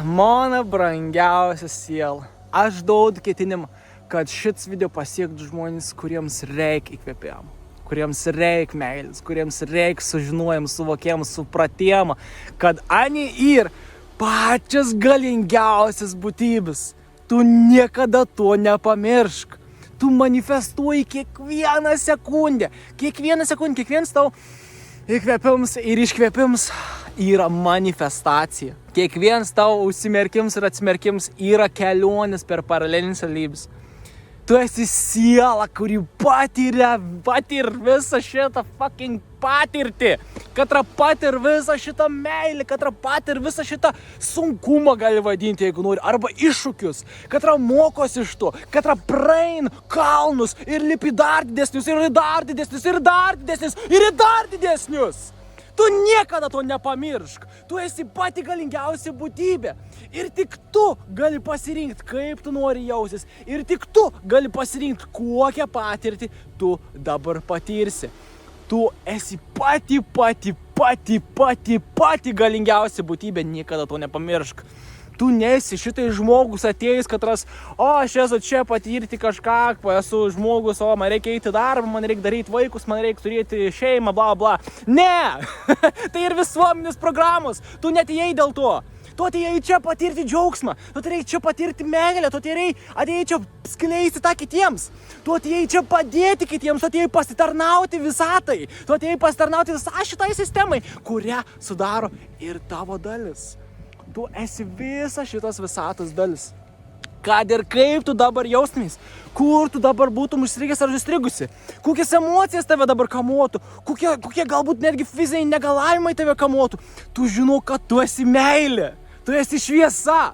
Mano brangiausia siela. Aš daug ketinimą, kad šits video pasiektų žmonės, kuriems reikia įkvėpimo, kuriems reikia meilės, kuriems reikia sužinojimų, suvokimų, supratimo, kad ani ir pačias galingiausias būtybės. Tu niekada to nepamiršk. Tu manifestuoji kiekvieną sekundę, kiekvienas tau įkvėpims ir iškvėpims yra manifestacija. Kiekvienas tau užsimerkims ir atsimerkims yra kelionės per paralelines realybės. Tu esi siela, kuri patir visą šitą fucking patirtį. Katra patir visą šitą meilę, katra patir visą šitą sunkumą gali vadinti, jeigu nori, arba iššūkius. Katra mokosi iš to, katra praeina kalnus ir lipi dar didesnius, ir dar didesnius, ir dar didesnius, ir dar didesnius. Tu niekada to nepamiršk. Tu esi pati galingiausia būtybė. Ir tik tu gali pasirinkti, kaip tu nori jausis. Ir tik tu gali pasirinkti, kokią patirtį tu dabar patirsi. Tu esi pati galingiausia būtybė. Niekada to nepamiršk. Tu nesi šitai žmogus atėjus, katras, aš esu čia patirti kažką, esu žmogus, man reikia eiti darbą, man reikia daryti vaikus, man reikia turėti šeimą, bla bla. Ne! Tai ir visuomenės programos. Tu netėjai dėl to. Tu atėjai čia patirti džiaugsmą, tu atėjai čia patirti meilę, tu atėjai čia skleisti tą kitiems. Tu atėjai čia padėti kitiems, tu atėjai pasitarnauti visatai. Tu atėjai pasitarnauti visą šitai sistemai, kurią sudaro ir tavo dalis. Tu esi visas šitas visatos dalis. Kad ir kaip tu dabar jaustumės, kur tu dabar būtum užstrigęs ar užstrigusi, kokias emocijas tave dabar kamuotų, kokie galbūt netgi fiziniai negalavimai tave kamuotų, tu žinau, kad tu esi meilė, tu esi šviesa,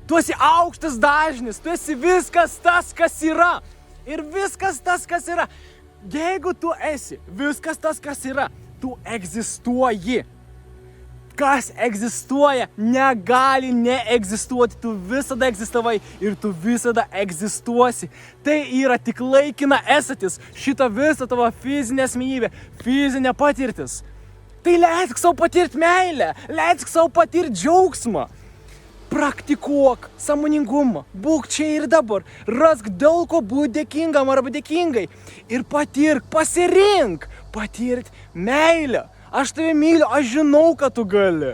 tu esi aukštas dažnis, tu esi viskas tas, kas yra. Ir viskas tas, kas yra. Jeigu tu esi viskas tas, kas yra, tu egzistuoji. Kas egzistuoja, negali neegzistuoti. Tu visada egzistavai ir tu visada egzistuosi. Tai yra tik laikina esatis, šita visa tavo fizinė asmenybė, fizinė patirtis. Tai leisk savo patirti meilę, leisk savo patirti džiaugsmą. Praktikuok sąmoningumą, būk čia ir dabar, rask dėl ko būti dėkingam arba dėkingai ir patirk, pasirink patirti meilę. Aš tave myliu, aš žinau, kad tu gali.